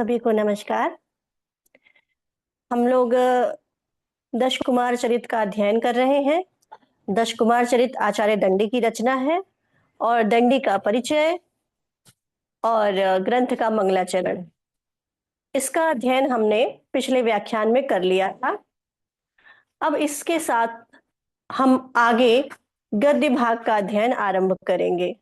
सभी को नमस्कार। हम लोग दश कुमार चरित का अध्ययन कर रहे हैं। दश कुमार चरित आचार्य दंडी की रचना है और दंडी का परिचय और ग्रंथ का मंगलाचरण। इसका अध्ययन हमने पिछले व्याख्यान में कर लिया था। अब इसके साथ हम आगे गद्य भाग का अध्ययन आरंभ करेंगे।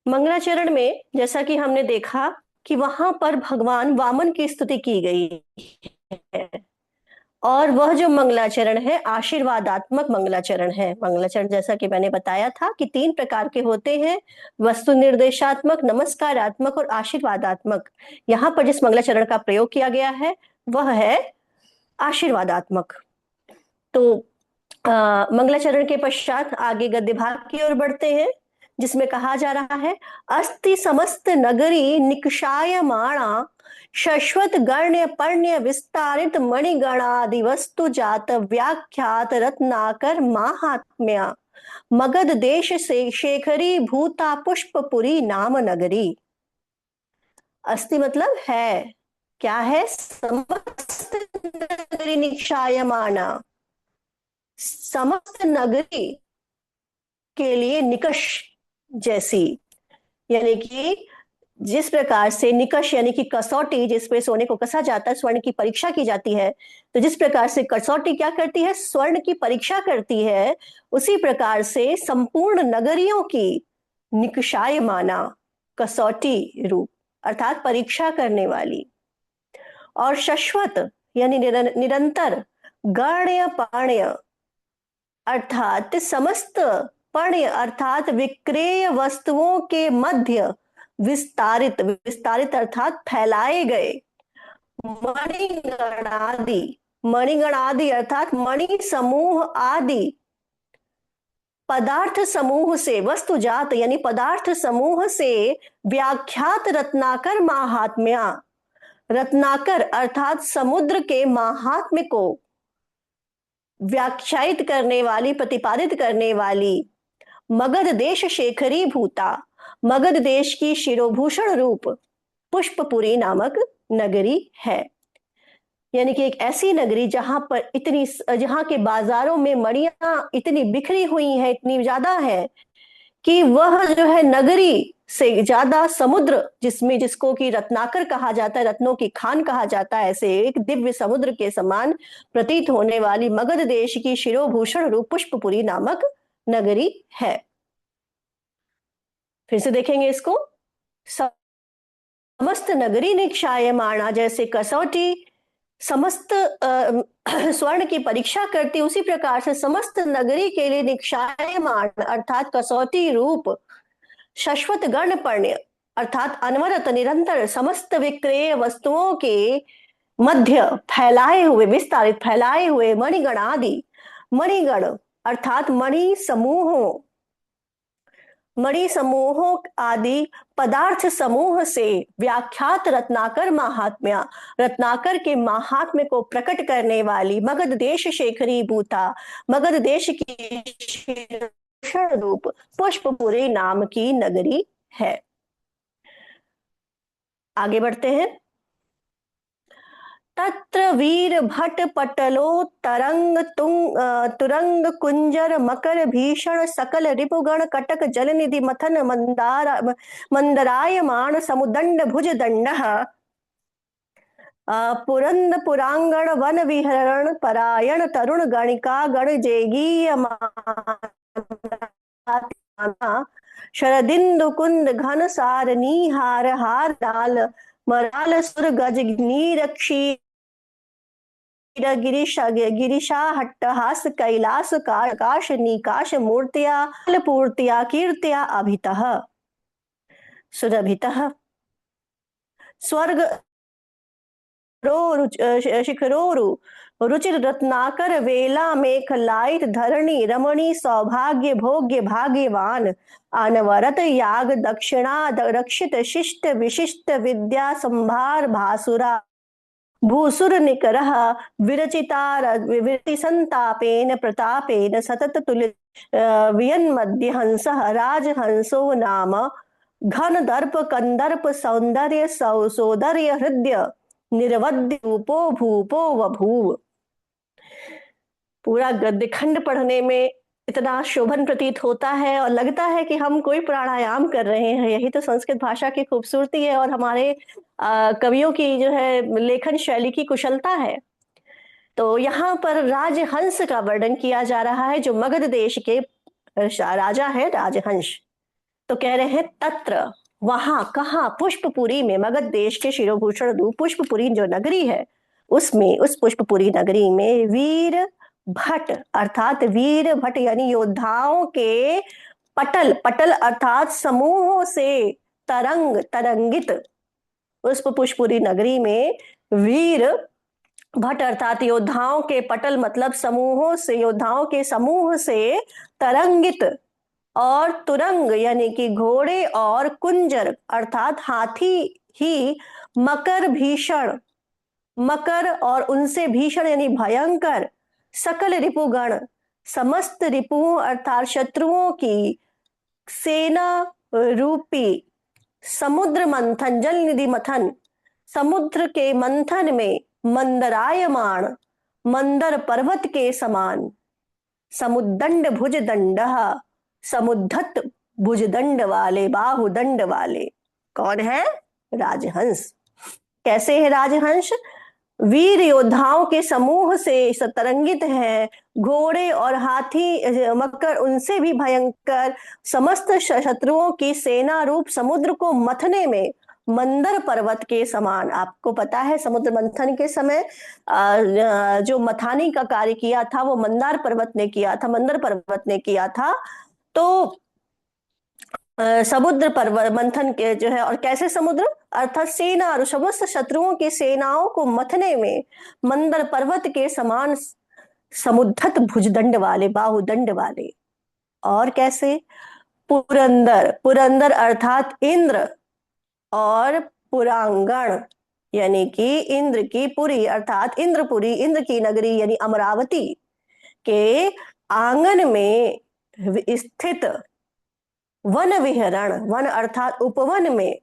मंगलाचरण में जैसा कि हमने देखा कि वहां पर भगवान वामन की स्तुति की गई है और वह जो मंगलाचरण है आशीर्वादात्मक मंगलाचरण है। मंगलाचरण जैसा कि मैंने बताया था कि 3 प्रकार के होते हैं, वस्तु निर्देशात्मक, नमस्कारात्मक और आशीर्वादात्मक। यहाँ पर जिस मंगलाचरण का प्रयोग किया गया है वह है आशीर्वादात्मक। तो मंगलाचरण के पश्चात आगे गद्य भाग की ओर बढ़ते हैं, जिसमें कहा जा रहा है, अस्ति समस्त नगरी निक्षायमाणा शश्वत गण्य पर्ण्य विस्तारित मणिगणादि वस्तु जात व्याख्यात रत्नाकर महात्म्या मगध देश से शेखरी भूता पुष्पपुरी नाम नगरी। अस्ति मतलब है, क्या है? समस्त नगरी निक्षायमाणा, समस्त नगरी के लिए निकष जैसी, यानी कि जिस प्रकार से निकष यानी कि कसौटी, जिसपे सोने को कसा जाता है, स्वर्ण की परीक्षा की जाती है, तो जिस प्रकार से कसौटी क्या करती है? स्वर्ण की परीक्षा करती है। उसी प्रकार से संपूर्ण नगरियों की निकषायमाना, कसौटी रूप अर्थात परीक्षा करने वाली, और शश्वत यानी निरंतर, गण्य पाण्य अर्थात समस्त, पण्य अर्थात विक्रेय वस्तुओं के मध्य, विस्तारित, विस्तारित अर्थात फैलाए गए, मणिगणादि, मणिगणादि अर्थात मणि समूह आदि, पदार्थ समूह से, वस्तुजात यानी पदार्थ समूह से व्याख्यात रत्नाकर महात्म्या, रत्नाकर अर्थात समुद्र के महात्म्य को व्याख्यायित करने वाली, प्रतिपादित करने वाली, मगध देश शेखरी भूता, मगध देश की शिरोभूषण रूप पुष्पपुरी नामक नगरी है। यानी कि एक ऐसी नगरी जहां पर जहां के बाजारों में मणियां इतनी बिखरी हुई हैं, इतनी ज्यादा है कि वह जो है नगरी से ज्यादा समुद्र, जिसको कि रत्नाकर कहा जाता है, रत्नों की खान कहा जाता है, ऐसे एक दिव्य समुद्र के समान प्रतीत होने वाली मगध देश की शिरोभूषण रूप पुष्पपुरी नामक नगरी है। फिर से देखेंगे इसको, समस्त नगरी निक्षायमाणा, जैसे कसौटी समस्त स्वर्ण की परीक्षा करती, उसी प्रकार से समस्त नगरी के लिए निक्षायमान अर्थात कसौटी रूप, शश्वत गणपर्ण्य अर्थात अनवरत निरंतर समस्त विक्रेय वस्तुओं के मध्य फैलाए हुए, विस्तारित फैलाए हुए मणिगण आदि, मणिगण अर्थात मणि समूहों, मणि समूहों आदि पदार्थ समूह से व्याख्यात रत्नाकर महात्म्या, रत्नाकर के महात्म्य को प्रकट करने वाली, मगध देश शेखरी भूता, मगध देश की भूषण रूप पुष्पपुरी नाम की नगरी है। आगे बढ़ते हैं। तत्र वीर भट पटलो तरंग तुरंग कुंजर मकर भीषण सकल रिपुगण कटक जलनिधि मथन मंदरायमाण समुदंड भुज दंड पुरंद पुरांगण वन विहरण परायण तरुण गणिका गण जेगीय शरदिंदु कुंद घन सार नीहार हार डाल मराल सुर गज नीरक्षी गिरिशा हट्टहास कैलास काश निकाश मूर्तिया पूर्तिया कीर्तिया अभितः सुरभितः स्वर्ग शिखरोरु रुचिर रत्नाकर वेला मेख लाइट धरणी रमणी सौभाग्य भोग्य भाग्यवान अनवरत याग दक्षिणा रक्षित शिष्ट विशिष्ट विद्या संभार भासुरा भूसुर निकरः विरचिता विरति संतापेन प्रतापेन सतत तुल्य वियन्मध्य हंसः राजहंसो नाम घन दर्प कंदर्प सौंदर्य सौंदर्य हृदय निर्वध्य रूपो भूपो वभूव। पूरा गद्यखंड पढ़ने में इतना शोभन प्रतीत होता है और लगता है कि हम कोई प्राणायाम कर रहे हैं। यही तो संस्कृत भाषा की खूबसूरती है और हमारे कवियों की जो है लेखन शैली की कुशलता है। तो यहाँ पर राजहंस का वर्णन किया जा रहा है, जो मगध देश के राजा है राजहंस। तो कह रहे हैं तत्र, वहां कहा, पुष्पपुरी में, मगध देश के शिरोभूषण रूप पुष्पपुरी जो नगरी है उसमें, उस पुष्पपुरी नगरी में वीर भट्ट अर्थात वीर भट्ट यानी योद्धाओं के पटल, पटल अर्थात समूहों से तरंगित उस पुष्पपुरी नगरी में वीर भट्ट अर्थात योद्धाओं के पटल मतलब समूहों से, योद्धाओं के समूह से तरंगित और तुरंग यानी कि घोड़े और कुंजर अर्थात हाथी ही मकर भीषण, मकर और उनसे भीषण यानी भयंकर सकल रिपुगण, समस्त रिपुओं अर्थात शत्रुओं की सेना रूपी समुद्र मंथन, जल निधि मथन, समुद्र के मंथन में मंदरायमाण, मंदर पर्वत के समान, समुद्दंड भुजदंड, समुद्धत भुजदंड वाले, बाहुदंड वाले। कौन है? राजहंस। कैसे है राजहंस? वीर योद्धाओं के समूह से सतरंगित है, घोड़े और हाथी मकर उनसे भी भयंकर, समस्त शत्रुओं की सेना रूप समुद्र को मथने में मंदर पर्वत के समान। आपको पता है समुद्र मंथन के समय जो मथानी का कार्य किया था वो मंदार पर्वत ने किया था, मंदर पर्वत ने किया था। तो समुद्र पर्वत मंथन के जो है, और कैसे समुद्र अर्थात सेना और समस्त शत्रुओं की सेनाओं को मथने में मंदर पर्वत के समान, समुद्धत भुजदंड वाले, बाहुदंड वाले। और कैसे? पुरंदर, पुरंदर अर्थात इंद्र और पुरांगण यानी कि इंद्र की पुरी अर्थात इंद्रपुरी, इंद्र की नगरी यानी अमरावती के आंगन में स्थित वन विहरण, वन अर्थात उपवन में,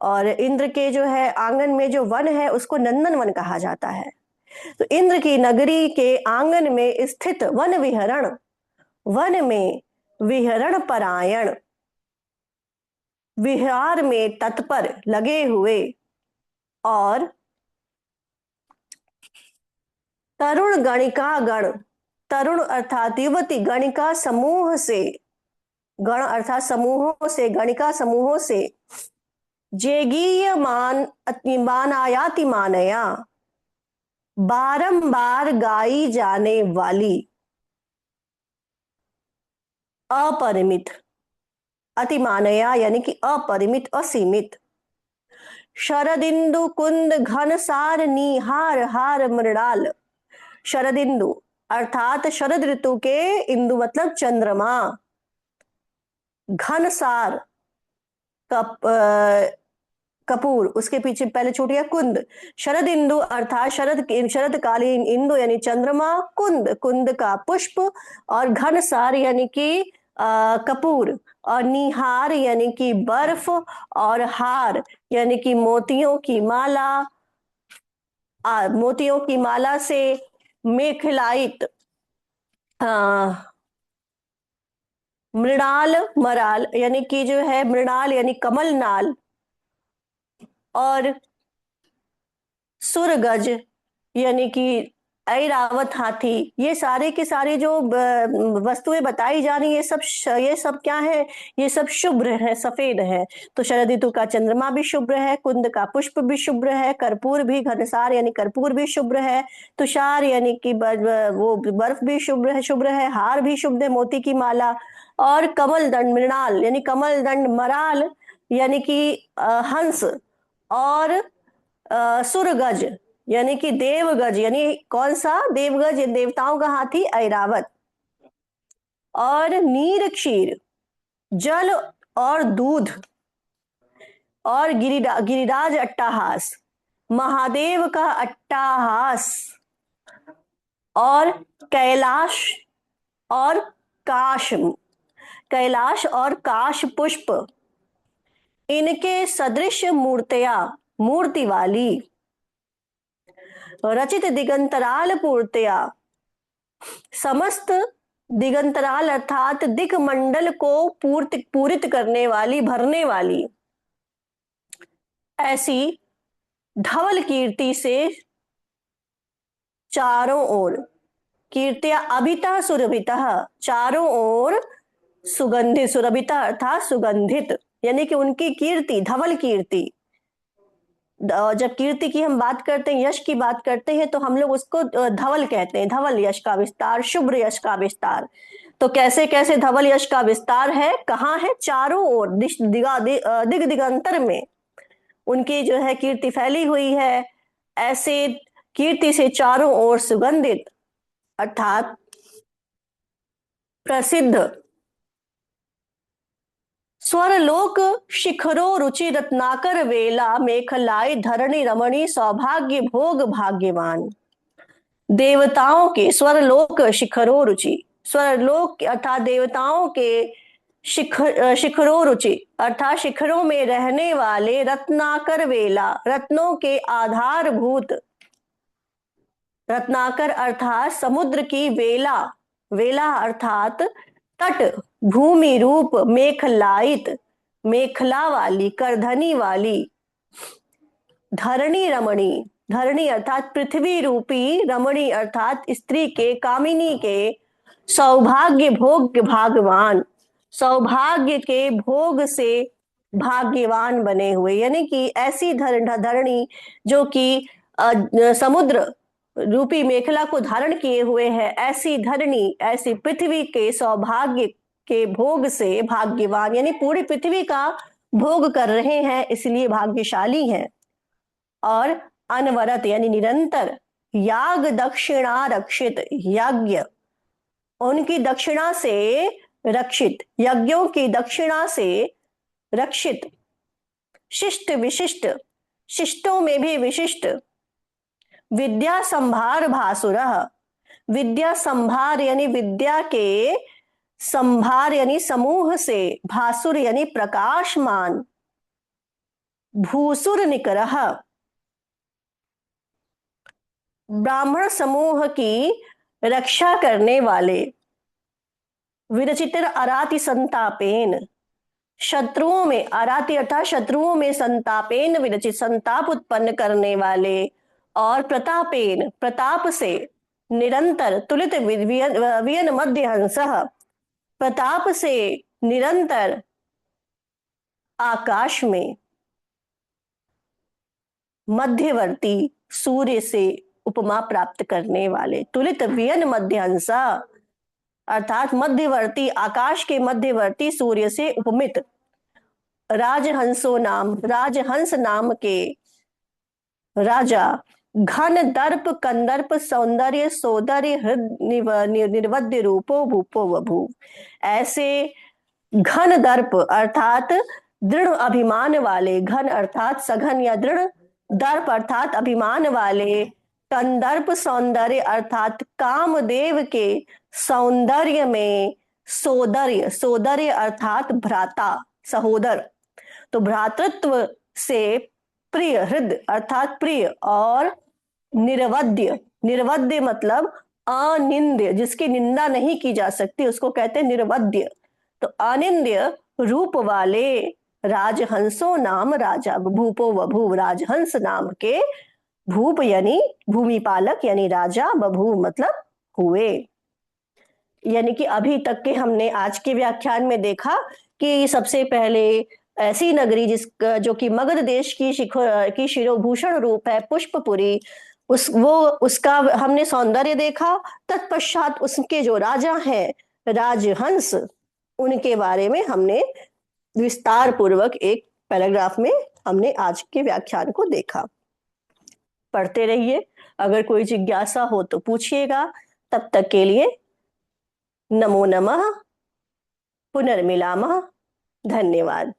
और इंद्र के जो है आंगन में जो वन है उसको नंदन वन कहा जाता है। तो इंद्र की नगरी के आंगन में स्थित वन विहरण, वन में विहरण परायण, विहार में तत्पर लगे हुए, और तरुण गणिका गण, तरुण अर्थात युवती, गणिका समूह से, गण अर्थात समूहों से, गणिका समूहों से, जेगीय मानायाति मानया, बारंबार गाई जाने वाली, अपरिमित, अतिमानया यानी कि अपरिमित, असीमित, शरदिंदु कुंद घन सार निहार हार मृणाल, शरदिंदु अर्थात शरद ऋतु के, इंदु मतलब चंद्रमा, घनसार कपूर, उसके पीछे पहले छूटिया कुंद, शरद इंदु अर्थात शरद कालीन, इंदु यानी चंद्रमा, कुंद, कुंद का पुष्प, और घनसार यानी कि कपूर, और निहार यानी कि बर्फ, और हार यानी कि मोतियों की माला, मोतियों की माला से मेखलाइत, मृणाल, मराल यानी कि जो है मृणाल यानी कमल नाल, और सुरगज यानी कि ऐरावत हाथी। ये सारे के सारे जो वस्तुएं बताई जा रही, ये सब क्या है? ये सब शुभ्र है, सफेद है। तो शरद ऋतु का चंद्रमा भी शुभ्र है, कुंद का पुष्प भी शुभ्र है, कर्पूर भी, घनसार यानी कर्पूर भी शुभ्र है, तुषार यानी कि वो बर्फ भी शुभ्र है, हार भी शुभ्र है, मोती की माला, और कमल दंड, मृणाल यानी कमल दंड, मराल यानी कि हंस, और सुरगज यानी कि देवगज, यानी कौन सा देवगज, देवताओं का हाथी ऐरावत। और नीर क्षीर, जल और दूध। और गिरिराज अट्टाहास, महादेव का अट्टाहास। और कैलाश और काश, कैलाश और काश पुष्प, इनके सदृश मूर्तियां, मूर्ति वाली। रचित दिगंतराल पूर्त्या, समस्त दिगंतराल अर्थात दिक मंडल को पूरित करने वाली, भरने वाली। ऐसी धवल कीर्ति से चारों ओर, कीर्तिया अभितः सुरभितः, चारों ओर सुगंधित, सुरभिता अर्थात सुगंधित, यानी कि उनकी कीर्ति, धवल कीर्ति। जब कीर्ति की हम बात करते हैं, यश की बात करते हैं, तो हम लोग उसको धवल कहते हैं, धवल यश का विस्तार, शुभ्र यश का विस्तार। तो कैसे कैसे धवल यश का विस्तार है, कहाँ है, चारों ओर दिग दिगंतर में उनकी जो है कीर्ति फैली हुई है। ऐसे कीर्ति से चारों ओर सुगंधित अर्थात प्रसिद्ध, स्वरलोक शिखरो रुचि रत्नाकर वेला, मेखलाई धरणी रमणी सौभाग्य भोग भाग्यवान। देवताओं के स्वरलोक शिखरो रुचि, स्वरलोक अर्थात देवताओं के शिखरों रुचि अर्थात शिखरों में रहने वाले, रत्नाकर वेला, रत्नों के आधारभूत। रत्नाकर अर्थात समुद्र की वेला, वेला अर्थात तट, भूमि रूप, मेखलायित, मेखला वाली, करधनी वाली। धरणी रमणी, धरणी अर्थात पृथ्वी रूपी, रमणी अर्थात स्त्री के, कामिनी के। सौभाग्य भोग भागवान, सौभाग्य के भोग से भाग्यवान बने हुए, यानी कि ऐसी धरणी जो कि समुद्र रूपी मेखला को धारण किए हुए है, ऐसी धरणी, ऐसी पृथ्वी के सौभाग्य के भोग से भाग्यवान, यानी पूरी पृथ्वी का भोग कर रहे हैं, इसलिए भाग्यशाली हैं। और अनवरत यानी निरंतर, याग दक्षिणा रक्षित, यज्ञ उनकी दक्षिणा से रक्षित, यज्ञों की दक्षिणा से रक्षित। शिष्ट विशिष्ट, शिष्टों में भी विशिष्ट। विद्या संभार भासुर, विद्या संभार यानी विद्या के संभार यानी समूह से, भासुर यानी प्रकाशमान। भूसुर निकरह, ब्राह्मण समूह की रक्षा करने वाले। विरचितर अराति संतापेन, शत्रुओं में, अराति अर्थात शत्रुओं में, संतापेन विरचित, संताप उत्पन्न करने वाले। और प्रतापेन, प्रताप से, निरंतर, तुलित वियन मध्य हंस, प्रताप से निरंतर आकाश में, मध्यवर्ती सूर्य से उपमा प्राप्त करने वाले। तुलित वियन मध्य हंस अर्थात मध्यवर्ती, आकाश के मध्यवर्ती सूर्य से उपमित। राजहंसो नाम, राजहंस नाम के राजा। घन दर्प कंदर्प सौंदर्य सौंदर्य निर्वद्य रूपो भूपो बभू, ऐसे घन दर्प अर्थात दृढ़ अभिमान वाले, घन अर्थात सघन या दृढ़, दर्प अर्थात अभिमान वाले, कंदर्प सौंदर्य अर्थात कामदेव के सौंदर्य में, सोदर्य, सोदर्य अर्थात भ्राता, सहोदर, तो भ्रातृत्व से प्रिय, हृदय अर्थात प्रिय। और निर्वद्य, निर्वद्य मतलब अनिंद्य, जिसकी निंदा नहीं की जा सकती, उसको कहते हैं निर्वद्य। तो अनिंद्य रूप वाले राजहंसो नाम राजा, भूपो बभूव, राजहंस नाम के, भूप यानी भूमि पालक यानी राजा, बभूव मतलब हुए। यानी कि अभी तक के हमने आज के व्याख्यान में देखा कि सबसे पहले ऐसी नगरी जो कि मगध देश की शिरोभूषण रूप है, पुष्पपुरी, उसका हमने सौंदर्य देखा। तत्पश्चात उसके जो राजा हैं राजहंस, उनके बारे में हमने विस्तार पूर्वक एक पैराग्राफ में हमने आज के व्याख्यान को देखा। पढ़ते रहिए। अगर कोई जिज्ञासा हो तो पूछिएगा। तब तक के लिए नमो नमः, पुनर्मिलामः, धन्यवाद।